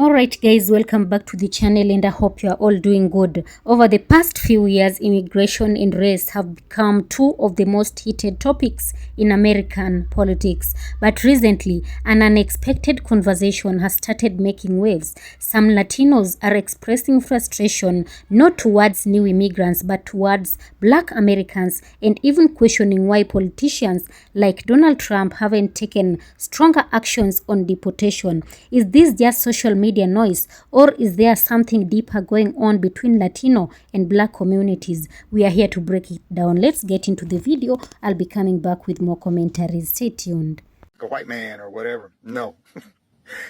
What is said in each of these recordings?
Alright guys, welcome back to the channel and I hope you are all doing good. Over the past few years, immigration and race have become two of the most heated topics in American politics. But recently, an unexpected conversation has started making waves. Some Latinos are expressing frustration not towards new immigrants but towards Black Americans and even questioning why politicians like Donald Trump haven't taken stronger actions on deportation. Is this just social media noise, or is there something deeper going on between Latino and Black communities? We are here to break it down. Let's get into the video. I'll be coming back with more commentaries. Stay tuned. A white man or whatever. No.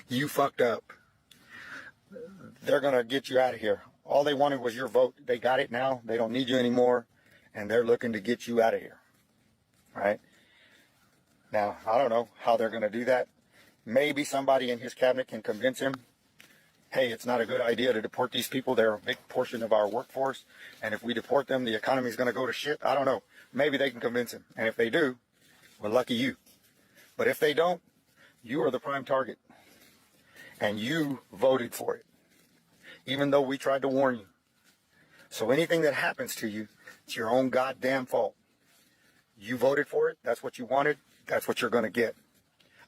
You fucked up. They're going to get you out of here. All they wanted was your vote. They got it now. They don't need you anymore. And they're looking to get you out of here. Right? Now, I don't know how they're going to do that. Maybe somebody in his cabinet can convince him, hey, it's not a good idea to deport these people. They're a big portion of our workforce. And if we deport them, the economy is going to go to shit. I don't know. Maybe they can convince him. And if they do, well, lucky you. But if they don't, you are the prime target. And you voted for it, even though we tried to warn you. So anything that happens to you, it's your own goddamn fault. You voted for it. That's what you wanted. That's what you're going to get.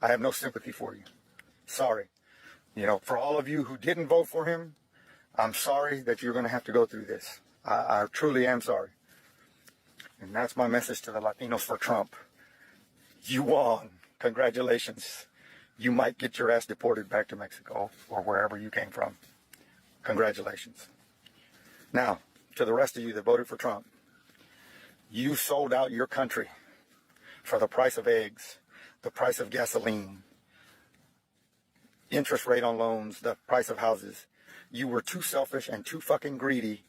I have no sympathy for you. Sorry. You know, for all of you who didn't vote for him, I'm sorry that you're going to have to go through this. I truly am sorry. And that's my message to the Latinos for Trump. You won. Congratulations. You might get your ass deported back to Mexico or wherever you came from. Congratulations. Now, to the rest of you that voted for Trump, you sold out your country for the price of eggs, the price of gasoline, interest rate on loans, the price of houses. You were too selfish and too fucking greedy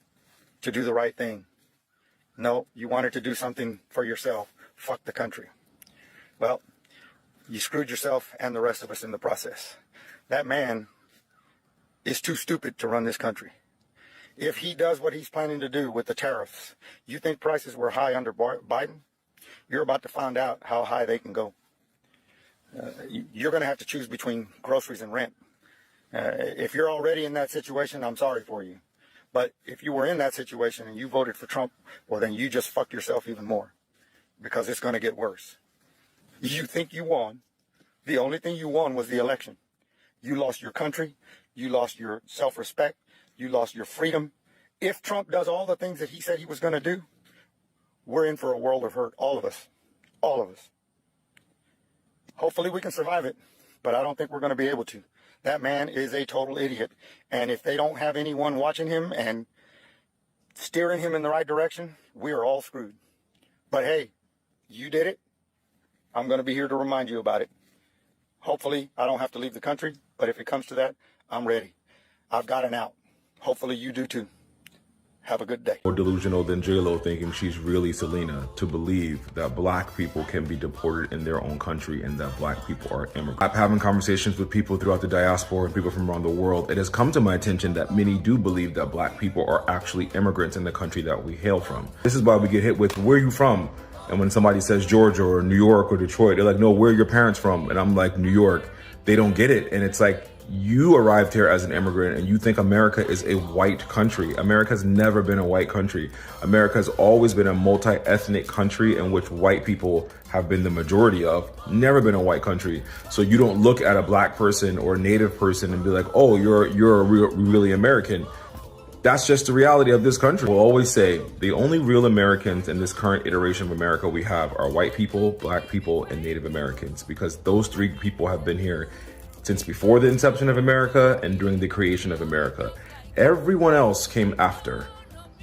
to do the right thing. No, you wanted to do something for yourself. Fuck the country. Well, you screwed yourself and the rest of us in the process. That man is too stupid to run this country. If he does what he's planning to do with the tariffs, you think prices were high under Biden? You're about to find out how high they can go. You're going to have to choose between groceries and rent. If you're already in that situation, I'm sorry for you. But if you were in that situation and you voted for Trump, well, then you just fucked yourself even more, because it's going to get worse. You think you won. The only thing you won was the election. You lost your country. You lost your self-respect. You lost your freedom. If Trump does all the things that he said he was going to do, we're in for a world of hurt. All of us. All of us. Hopefully we can survive it, but I don't think we're going to be able to. That man is a total idiot. And if they don't have anyone watching him and steering him in the right direction, we are all screwed. But hey, you did it. I'm going to be here to remind you about it. Hopefully I don't have to leave the country, but if it comes to that, I'm ready. I've got an out. Hopefully you do too. Have a good day. More delusional than J-Lo thinking she's really Selena to believe that Black people can be deported in their own country and that Black people are immigrants. I'm having conversations with people throughout the diaspora and people from around the world. It has come to my attention that many do believe that Black people are actually immigrants in the country that we hail from. This is why we get hit with, where are you from? And when somebody says Georgia or New York or Detroit, they're like, no, where are your parents from? And I'm like, New York. They don't get it. And it's like, you arrived here as an immigrant and you think America is a white country. America has never been a white country. America has always been a multi-ethnic country in which white people have been the majority of. Never been a white country. So you don't look at a Black person or a Native person and be like, oh, you're really American. That's just the reality of this country. We'll always say the only real Americans in this current iteration of America we have are white people, Black people, and Native Americans, because those three people have been here since before the inception of America and during the creation of America. Everyone else came after.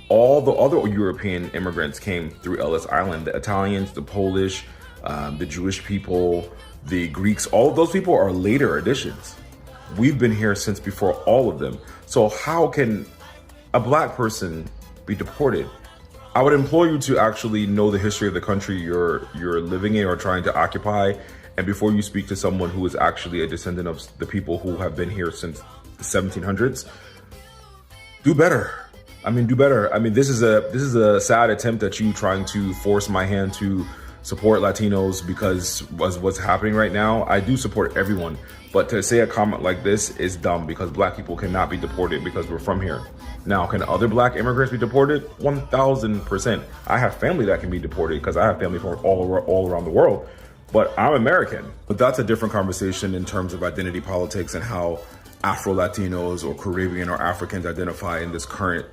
All the other European immigrants came through Ellis Island. The Italians, the Polish, the Jewish people, the Greeks, all of those people are later additions. We've been here since before all of them. So how can a Black person be deported? I would implore you to actually know the history of the country you're living in or trying to occupy. And before you speak to someone who is actually a descendant of the people who have been here since the 1700s, do better. I mean, do better. I mean, this is a sad attempt at you trying to force my hand to support Latinos because of what's happening right now. I do support everyone, but to say a comment like this is dumb because black people cannot be deported because we're from here. Now, can other black immigrants be deported? 1,000%. I have family that can be deported because I have family from all around the world, but I'm American. But that's a different conversation in terms of identity politics and how Afro-Latinos or Caribbean or Africans identify in this current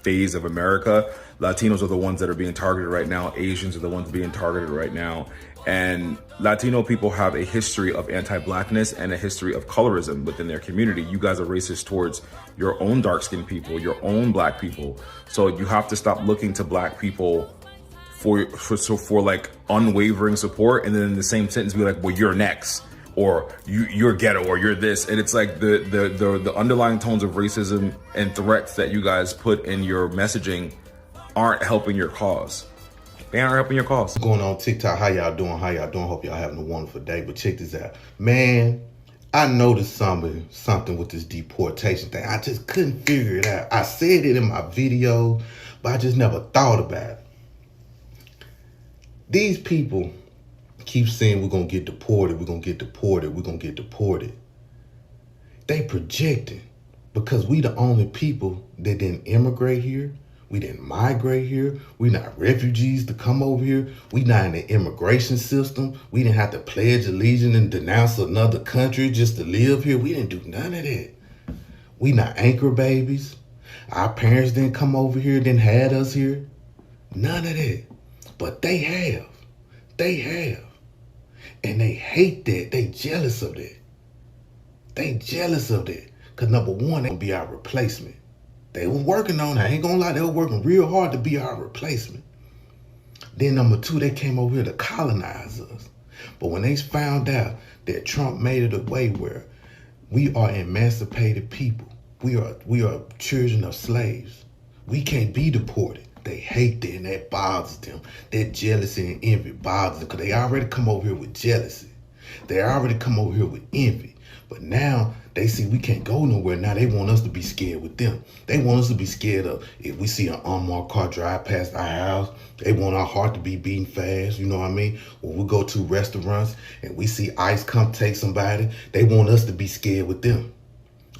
phase of America. Latinos are the ones that are being targeted right now. Asians are the ones being targeted right now. And Latino people have a history of anti-blackness and a history of colorism within their community. You guys are racist towards your own dark-skinned people, your own black people. So you have to stop looking to black people for like unwavering support, and then in the same sentence be like, well, you're next, or you're ghetto, or you're this. And it's like the underlying tones of racism and threats that you guys put in your messaging aren't helping your cause. They aren't helping your cause. Going on TikTok, how y'all doing? Hope y'all having a wonderful day. But check this out. Man, I noticed something with this deportation thing. I just couldn't figure it out. I said it in my video, but I just never thought about it. These people keep saying we're going to get deported, we're going to get deported, we're going to get deported. They projecting because we the only people that didn't immigrate here. We didn't migrate here. We not refugees to come over here. We not in the immigration system. We didn't have to pledge allegiance and denounce another country just to live here. We didn't do none of that. We not anchor babies. Our parents didn't come over here, didn't had us here. None of that. But they have. They have. And they hate that. They jealous of that. They jealous of that. Because number one, they gonna be our replacement. They was working on it. I ain't gonna lie, they were working real hard to be our replacement. Then number two, they came over here to colonize us. But when they found out that Trump made it a way where we are emancipated people, we are children of slaves, we can't be deported. They hate that, and that bothers them. That jealousy and envy bothers them because they already come over here with jealousy. They already come over here with envy. But now they see we can't go nowhere. Now they want us to be scared with them. They want us to be scared of if we see an unmarked car drive past our house. They want our heart to be beating fast, you know what I mean? When we go to restaurants and we see ICE come take somebody, they want us to be scared with them.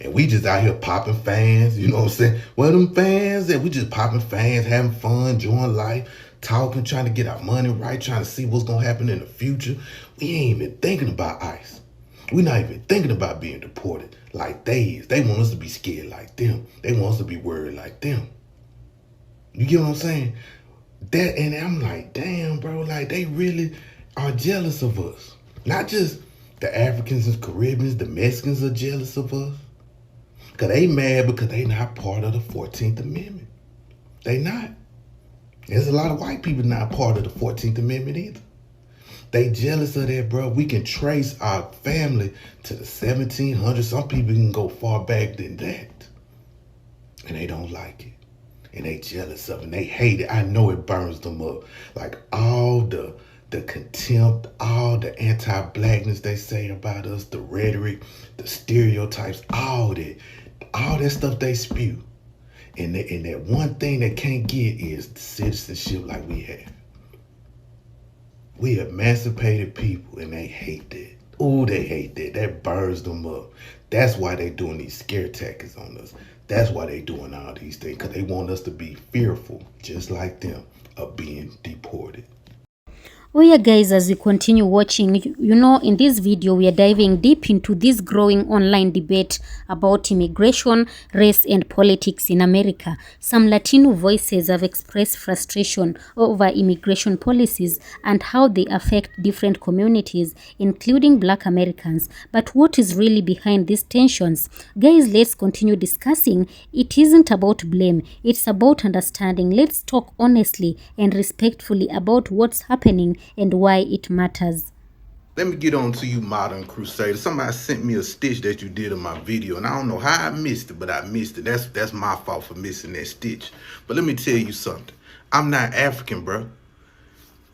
And we just out here popping fans, you know what I'm saying? Where them fans at? We just popping fans, having fun, enjoying life, talking, trying to get our money right, trying to see what's going to happen in the future. We ain't even thinking about ICE. We're not even thinking about being deported like they is. They want us to be scared like them. They want us to be worried like them. You get what I'm saying? That, and I'm like, damn, bro, like they really are jealous of us. Not just the Africans and Caribbeans, the Mexicans are jealous of us. Because they mad because they not part of the 14th Amendment. They not. There's a lot of white people not part of the 14th Amendment either. They jealous of that, bro. We can trace our family to the 1700s. Some people can go far back than that. And they don't like it. And they jealous of it. And they hate it. I know it burns them up. Like all the contempt, all the anti-blackness they say about us, the rhetoric, the stereotypes, all that stuff they spew. And that one thing they can't get is the citizenship like we have. We emancipated people, and they hate that. Oh, they hate that. That burns them up. That's why they doing these scare tactics on us. That's why they doing all these things, because they want us to be fearful, just like them, of being deported. Oh yeah, guys, as we continue watching, you know, in this video, we are diving deep into this growing online debate about immigration, race, and politics in America. Some Latino voices have expressed frustration over immigration policies and how they affect different communities, including Black Americans. But what is really behind these tensions? Guys, let's continue discussing. It isn't about blame. It's about understanding. Let's talk honestly and respectfully about what's happening and why it matters. Let me get on to you, Modern Crusader. Somebody sent me a stitch that you did in my video, and I don't know how I missed it, but I missed it. That's my fault for missing that stitch. But let me tell you something. I'm not African, bro.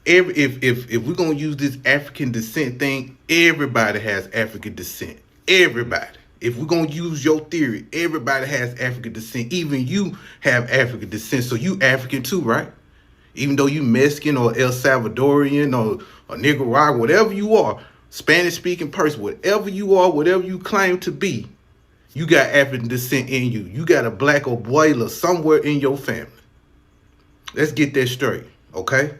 If we're gonna use this African descent thing, everybody has African descent. Everybody. If we're gonna use your theory, everybody has African descent. Even you have African descent, so you African too, right? Even though you Mexican or El Salvadorian or Nicaragua, whatever you are, Spanish-speaking person, whatever you are, whatever you claim to be, you got African descent in you. You got a black abuela somewhere in your family. Let's get that straight, okay?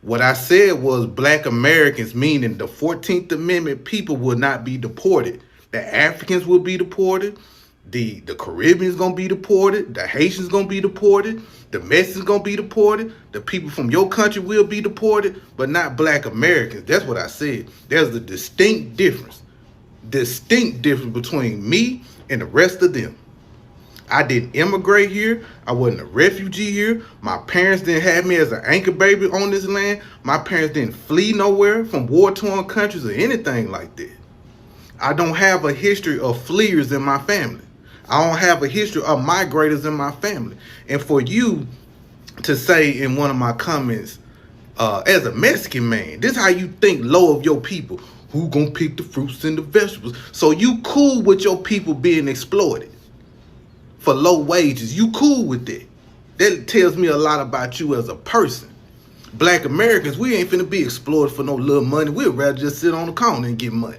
What I said was black Americans, meaning the 14th Amendment people, will not be deported. The Africans will be deported. The Caribbeans gonna be deported. The Haitians gonna be deported. The Mexicans gonna be deported. The people from your country will be deported, but not black Americans. That's what I said. There's a distinct difference between me and the rest of them. I didn't immigrate here. I wasn't a refugee here. My parents didn't have me as an anchor baby on this land. My parents didn't flee nowhere from war-torn countries or anything like that. I don't have a history of fleers in my family. I don't have a history of migrators in my family. And for you to say in one of my comments, as a Mexican man, this is how you think low of your people. Who gonna pick the fruits and the vegetables? So you cool with your people being exploited for low wages. You cool with that. That tells me a lot about you as a person. Black Americans, we ain't finna be exploited for no little money. We'd rather just sit on the corner and get money.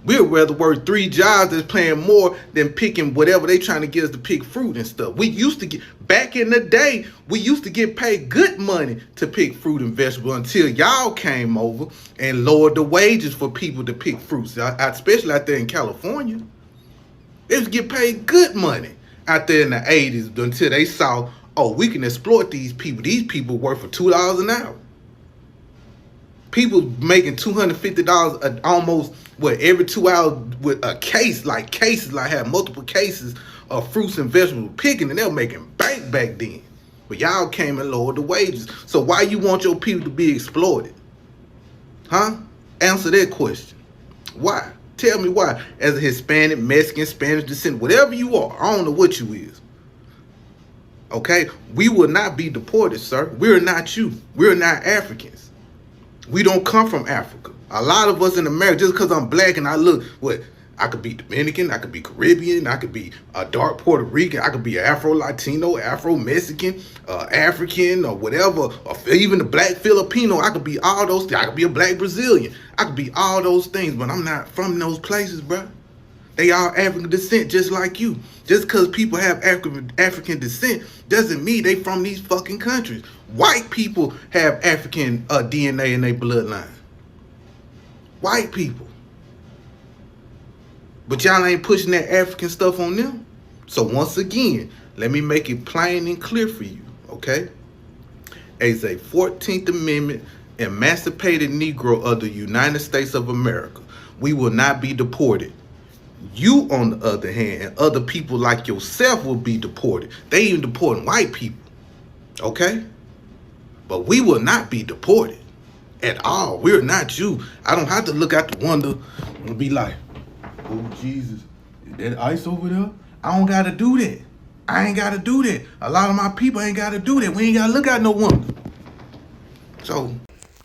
We'd rather work 3 jobs that's paying more than picking whatever they trying to get us to pick fruit and stuff. We used to get, back in the day, we used to get paid good money to pick fruit and vegetables until y'all came over and lowered the wages for people to pick fruits, especially out there in California. They was get paid good money out there in the 80s until they saw, oh, we can exploit these people. These people work for $2 an hour. People making $250 almost every 2 hours with a case, like cases, like have multiple cases of fruits and vegetables picking, and they were making bank back then. But y'all came and lowered the wages. So why you want your people to be exploited? Huh? Answer that question. Why? Tell me why. As a Hispanic, Mexican, Spanish descent, whatever you are, I don't know what you is. Okay? We will not be deported, sir. We're not you. We're not Africans. We don't come from Africa. A lot of us in America, just because I'm black and I look, I could be Dominican, I could be Caribbean, I could be a dark Puerto Rican, I could be Afro-Latino, Afro-Mexican, African, or whatever, or even a black Filipino. I could be all those things. I could be a black Brazilian. I could be all those things, but I'm not from those places, bro. They are African descent just like you. Just because people have African descent doesn't mean they from these fucking countries. White people have African DNA in their bloodline. White people. But y'all ain't pushing that African stuff on them. So once again, let me make it plain and clear for you, okay? As a 14th Amendment emancipated Negro of the United States of America, we will not be deported. You, on the other hand, and other people like yourself will be deported. They even deporting white people, okay? But we will not be deported at all. We're not you. I don't have to look out the window and be like, oh, Jesus, is that ice over there? I don't got to do that. I ain't got to do that. A lot of my people ain't got to do that. We ain't got to look out no window. So...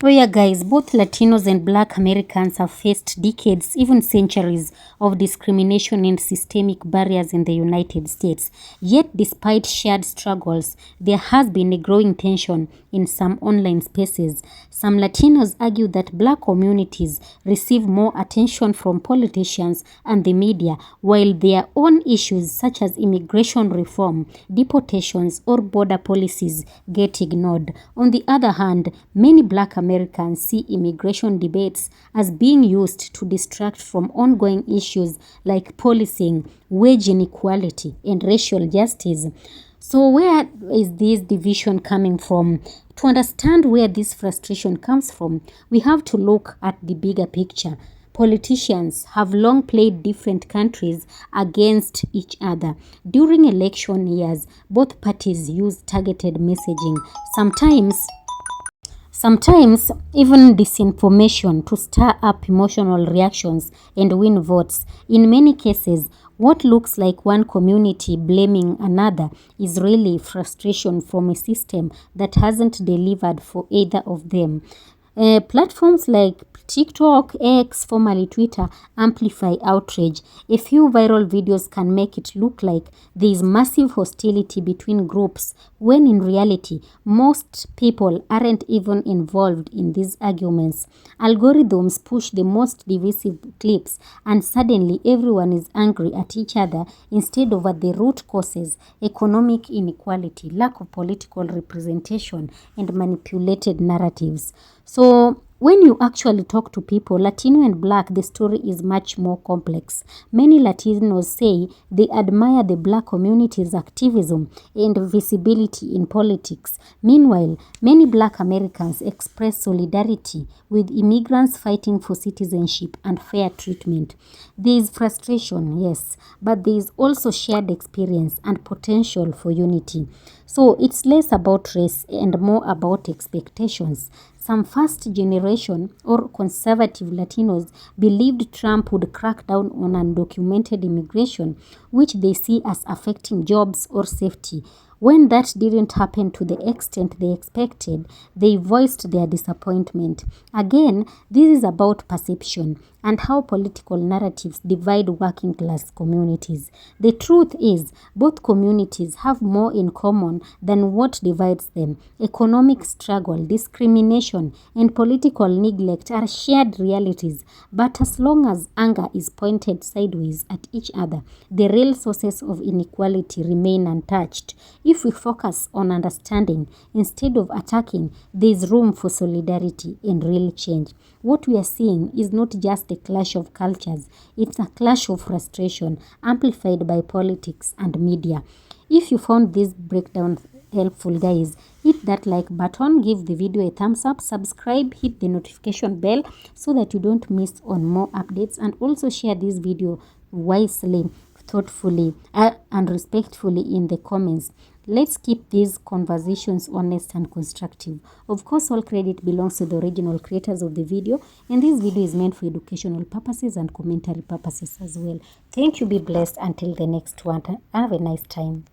Oh yeah, guys, both Latinos and Black Americans have faced decades, even centuries, of discrimination and systemic barriers in the United States. Yet, despite shared struggles, there has been a growing tension in some online spaces. Some Latinos argue that Black communities receive more attention from politicians and the media, while their own issues such as immigration reform, deportations, or border policies get ignored. On the other hand, many Black Americans see immigration debates as being used to distract from ongoing issues like policing, wage inequality, and racial justice. So where is this division coming from? To understand where this frustration comes from, we have to look at the bigger picture. Politicians have long played different countries against each other. During election years, both parties use targeted messaging, sometimes even disinformation, to stir up emotional reactions and win votes. In many cases, what looks like one community blaming another is really frustration from a system that hasn't delivered for either of them. Platforms like TikTok, X, formerly Twitter, amplify outrage. A few viral videos can make it look like there is massive hostility between groups, when in reality, most people aren't even involved in these arguments. Algorithms push the most divisive clips, and suddenly everyone is angry at each other instead of at the root causes: economic inequality, lack of political representation, and manipulated narratives. So when you actually talk to people, Latino and Black, the story is much more complex. Many Latinos say they admire the Black community's activism and visibility in politics. Meanwhile, many Black Americans express solidarity with immigrants fighting for citizenship and fair treatment. There is frustration, yes, but there is also shared experience and potential for unity. So it's less about race and more about expectations. Some first generation or conservative Latinos believed Trump would crack down on undocumented immigration, which they see as affecting jobs or safety. When that didn't happen to the extent they expected, they voiced their disappointment. Again, this is about perception and how political narratives divide working class communities. The truth is, both communities have more in common than what divides them. Economic struggle, discrimination, and political neglect are shared realities, but as long as anger is pointed sideways at each other, the real sources of inequality remain untouched. If we focus on understanding instead of attacking, there is room for solidarity and real change. What we are seeing is not just a clash of cultures, it's a clash of frustration amplified by politics and media. If you found this breakdown helpful, guys, hit that like button, give the video a thumbs up, subscribe, hit the notification bell so that you don't miss on more updates, and also share this video wisely, thoughtfully, and respectfully in the comments. Let's keep these conversations honest and constructive. Of course, all credit belongs to the original creators of the video, and this video is meant for educational purposes and commentary purposes as well. Thank you, be blessed until the next one. Have a nice time.